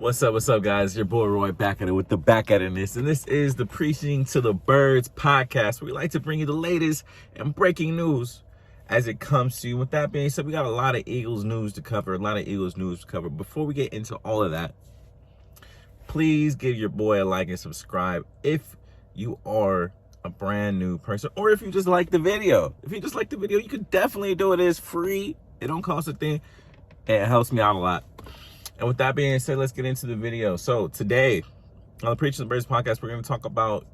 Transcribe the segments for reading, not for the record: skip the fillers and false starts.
What's up, guys? Your boy Roy back at it with the back at this, and this is the Preaching to the Birds podcast, where we like to bring you the latest and breaking news as it comes to you. With that being said, we got a lot of Eagles news to cover, Before we get into all of that, please give your boy a like and subscribe if you are a brand new person, or if you just like the video. If you just like the video, you can definitely do it. It's free. It don't cost a thing, and it helps me out a lot. And with that being said, let's get into the video. So today, on the Preaching to the Birds podcast, we're going to talk about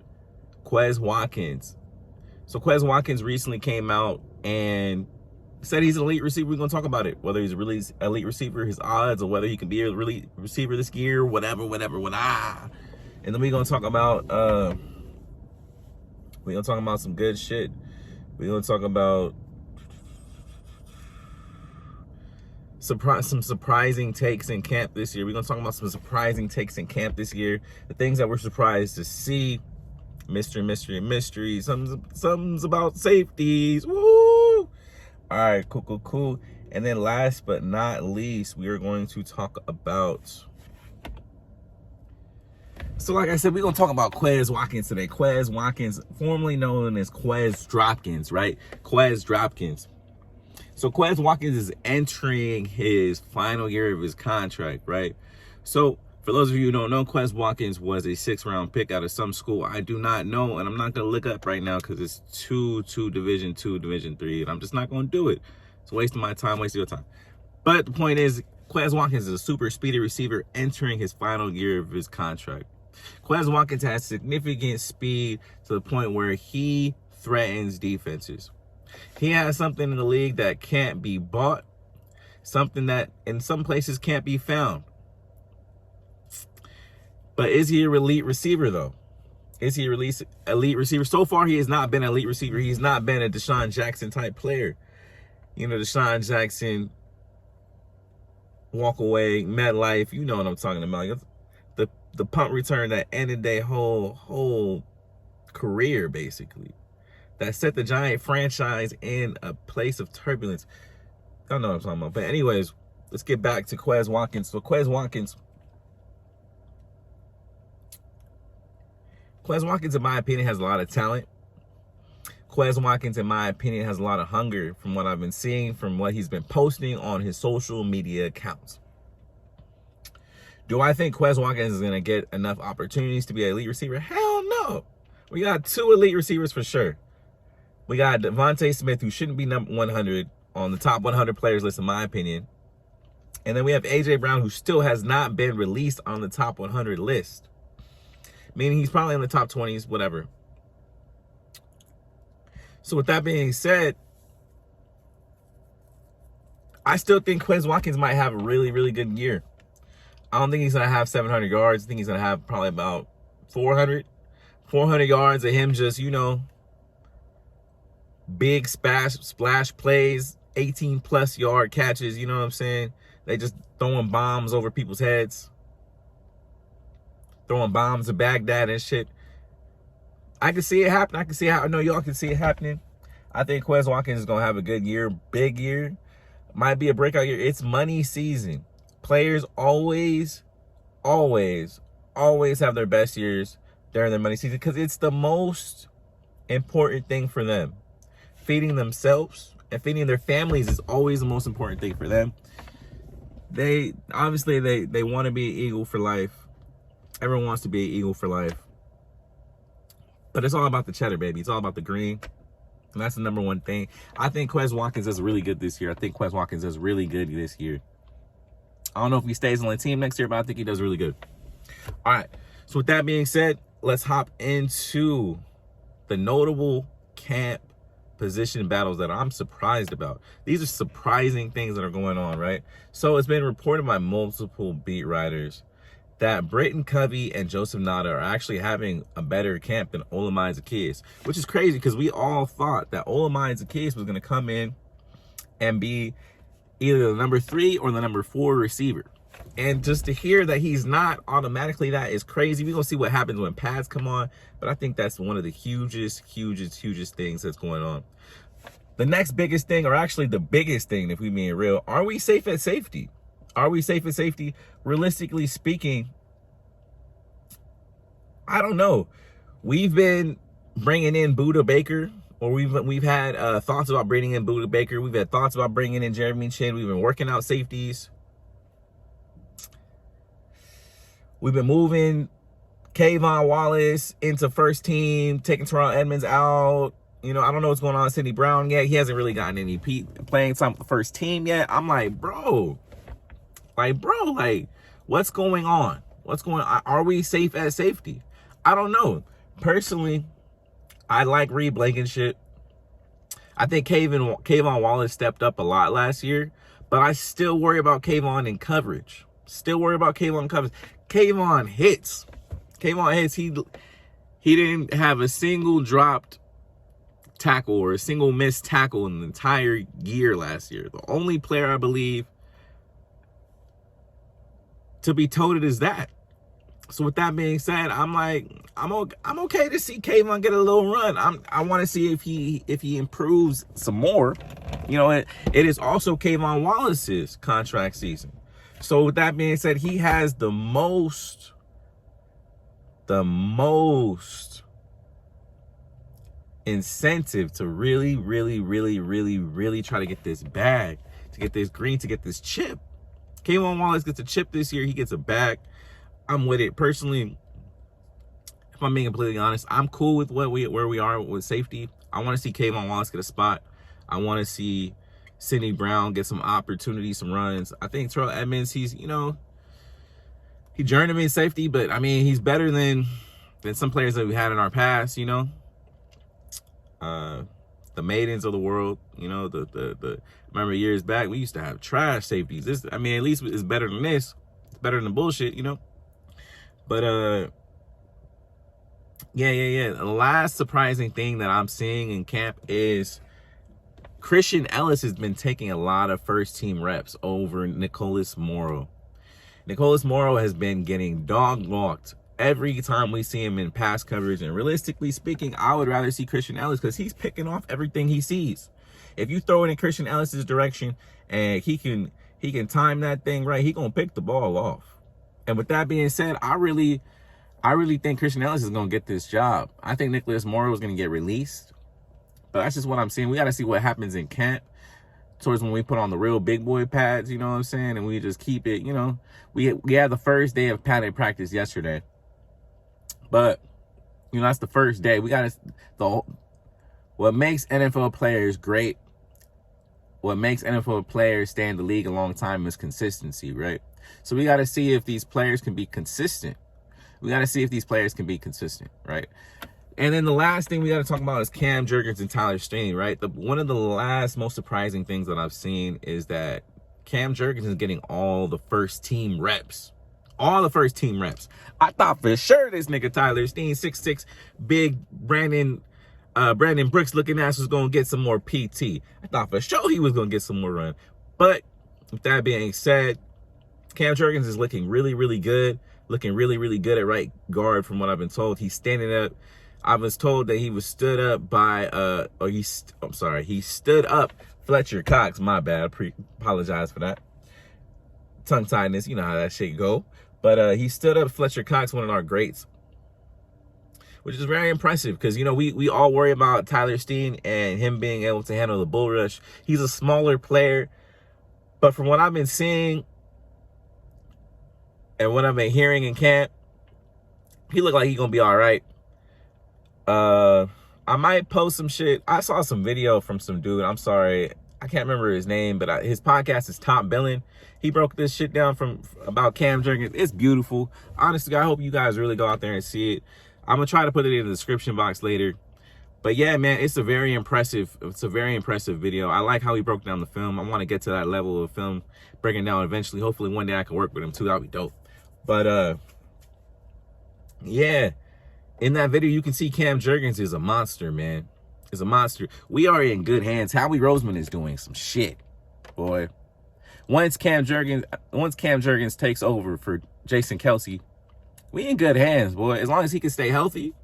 Quez Watkins. So Quez Watkins recently came out and said he's an elite receiver. We're going to talk about it. Whether he's a really elite receiver, his odds, or whether he can be a elite receiver this year, whatever. And then we're going to talk about some good shit. We're going to talk about some surprising takes in camp this year. We're going to talk about some surprising takes in camp this year. The things that we're surprised to see. Mystery. Something's about safeties. Woo! All right, cool. And then last but not least, we are going to talk about... So like I said, we're going to talk about Quez Watkins today. Quez Watkins, formerly known as Quez Watkins, right? Quez Watkins. So Quez Watkins is entering his final year of his contract, right? So for those of you who don't know, Quez Watkins was a 6th-round pick out of some school. I do not know, and I'm not going to look up right now because it's too Division II, Division III, and I'm just not going to do it. It's wasting my time, wasting your time. But the point is, Quez Watkins is a super speedy receiver entering his final year of his contract. Quez Watkins has significant speed to the point where he threatens defenses. He has something in the league that can't be bought, something that in some places can't be found. But is he an elite receiver, though? Is he an elite receiver? So far, he has not been an elite receiver. He's not been a Deshaun Jackson type player. You know, Deshaun Jackson, walk away, MetLife, you know what I'm talking about. The punt return that ended their whole career, basically. That set the Giant franchise in a place of turbulence. I don't know what I'm talking about. But anyways, let's get back to Quez Watkins. So Quez Watkins, in my opinion, has a lot of talent. Quez Watkins, in my opinion, has a lot of hunger from what I've been seeing, from what he's been posting on his social media accounts. Do I think Quez Watkins is going to get enough opportunities to be an elite receiver? Hell no. We got 2 elite receivers for sure. We got Devontae Smith, who shouldn't be number 100 on the top 100 players list, in my opinion. And then we have A.J. Brown, who still has not been released on the top 100 list. Meaning he's probably in the top 20s, whatever. So with that being said, I still think Quez Watkins might have a really, really good year. I don't think he's going to have 700 yards. I think he's going to have probably about 400 yards of him just, you know, big splash plays, 18-plus yard catches, you know what I'm saying? They just throwing bombs over people's heads. Throwing bombs to Baghdad and shit. I can see it happen. I know y'all can see it happening. I think Quez Watkins is going to have a good year, big year. Might be a breakout year. It's money season. Players always have their best years during their money season because it's the most important thing for them. Feeding themselves and feeding their families is always the most important thing for them. They want to be an Eagle for life. Everyone wants to be an Eagle for life. But it's all about the cheddar, baby. It's all about the green. And that's the number one thing. I think Quez Watkins is really good this year. I don't know if he stays on the team next year, but I think he does really good. All right. So with that being said, let's hop into the notable camp position battles that I'm surprised about. These are surprising things that are going on, right? So it's been reported by multiple beat writers that Britton Covey and Joseph Nada are actually having a better camp than Olamide Zaccheaus, which is crazy because we all thought that Olamide Zaccheaus was going to come in and be either the number 3 or the number 4 receiver. And just to hear that he's not automatically that is crazy. We're going to see what happens when pads come on. But I think that's one of the hugest things that's going on. The next biggest thing, or actually the biggest thing, if we being real, are we safe at safety? Are we safe at safety? Realistically speaking, I don't know. We've been bringing in Buda Baker, or we've had thoughts about bringing in Buda Baker. We've had thoughts about bringing in Jeremy Chin. We've been working out safeties. We've been moving Kayvon Wallace into first team, taking Terrell Edmonds out. You know, I don't know what's going on with Sidney Brown yet. He hasn't really gotten any playing time with the first team yet. I'm like, bro, what's going on? What's going on? Are we safe at safety? I don't know. Personally, I like Reed Blankenship. I think Kayvon Wallace stepped up a lot last year, but I still worry about Kayvon in coverage. Kayvon hits. He didn't have a single dropped tackle or a single missed tackle in the entire year last year. The only player I believe to be toted is that. So with that being said, I'm like, I'm okay to see Kayvon get a little run. I want to see if he improves some more. You know, it is also Kayvon Wallace's contract season. So with that being said, he has the most incentive to really try to get this bag, to get this green, to get this chip. Kayvon Wallace gets a chip this year. He gets a bag. I'm with it. Personally, if I'm being completely honest, I'm cool with where we are with safety. I want to see Kayvon Wallace get a spot. I want to see Sidney Brown get some opportunities, some runs. I think Terrell Edmonds, he journeyman safety, but I mean, he's better than some players that we had in our past, you know. The Maidens of the world, you know, the remember years back, we used to have trash safeties. This, I mean, at least it's better than this. It's better than the bullshit, you know. But yeah. The last surprising thing that I'm seeing in camp is Christian Ellis has been taking a lot of first team reps over Nicholas Morrow. Nicholas Morrow has been getting dog walked every time we see him in pass coverage. And realistically speaking, I would rather see Christian Ellis because he's picking off everything he sees. If you throw it in Christian Ellis's direction and he can time that thing right, he gonna pick the ball off. And with that being said, I really think Christian Ellis is gonna get this job. I think Nicholas Morrow is gonna get released, but that's just what I'm seeing. We gotta see what happens in camp towards when we put on the real big boy pads, you know what I'm saying, and we just keep it, you know. We had the first day of padded practice yesterday, but you know, that's the first day. We gotta what makes NFL players great. What makes NFL players stay in the league a long time is consistency, right? So we got to see if these players can be consistent. Right? And then the last thing we got to talk about is Cam Jurgens and Tyler Steen, right? One of the last most surprising things that I've seen is that Cam Jurgens is getting all the first team reps. I thought for sure this nigga Tyler Steen, 6'6", big Brandon Brooks looking ass was going to get some more PT. I thought for sure he was going to get some more run. But with that being said, Cam Jurgens is looking really good at right guard from what I've been told. He's standing up. I was told that he was stood up by, he stood up Fletcher Cox. My bad. Apologize for that. Tongue-tiedness, you know how that shit go. But he stood up Fletcher Cox, one of our greats, which is very impressive because, you know, we all worry about Tyler Steen and him being able to handle the bull rush. He's a smaller player, but from what I've been seeing and what I've been hearing in camp, he looked like he's going to be all right. I might post some shit. I saw some video from some dude. I'm sorry. I can't remember his name, but his podcast is Top Billin. He broke this shit down about Cam Jurgens. It's beautiful. Honestly, I hope you guys really go out there and see it. I'm going to try to put it in the description box later. But yeah, man, it's a very impressive video. I like how he broke down the film. I want to get to that level of film breaking down eventually. Hopefully one day I can work with him too. That'd be dope. But yeah, in that video you can see Cam Jurgens is a monster, man. Is a monster. We are in good hands. Howie Roseman is doing some shit, boy. Once Cam Jurgens takes over for Jason Kelsey, we in good hands, boy. As long as he can stay healthy.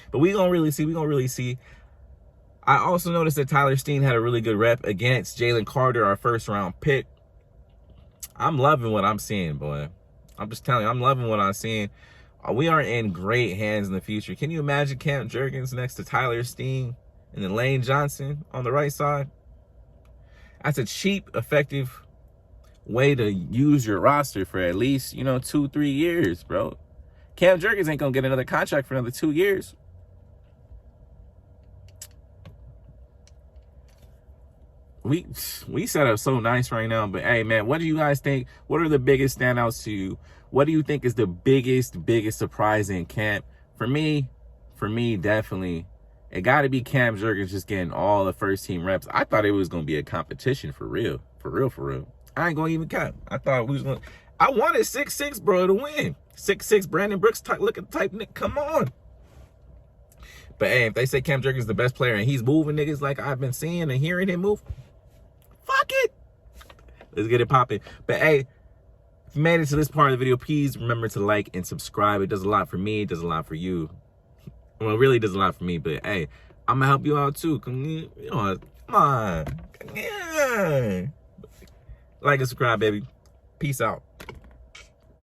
But we gonna really see. I also noticed that Tyler Steen had a really good rep against Jalen Carter, our first round pick. I'm loving what I'm seeing, boy. I'm just telling you, I'm loving what I'm seeing. We are in great hands in the future. Can you imagine Cam Jurgens next to Tyler Steen and then Lane Johnson on the right side? That's a cheap, effective way to use your roster for at least, 2-3 years, bro. Cam Jurgens ain't gonna get another contract for another 2 years. We set up so nice right now, but hey, man, what do you guys think? What are the biggest standouts to you? What do you think is the biggest surprise in camp? For me, definitely, it got to be Cam Jurgens just getting all the first team reps. I thought it was gonna be a competition for real. I ain't gonna even count. I thought we was gonna. I wanted 6'6", bro, to win. 6'6", Brandon Brooks looking type Nick. Come on. But hey, if they say Cam Jurgens is the best player and he's moving niggas like I've been seeing and hearing him move, fuck it. Let's get it popping. But hey, if you made it to this part of the video, please remember to like and subscribe. It does a lot for me. It does a lot for you. Well, it really does a lot for me. But hey, I'm gonna help you out too. Come on. Yeah. Like and subscribe, baby. Peace out.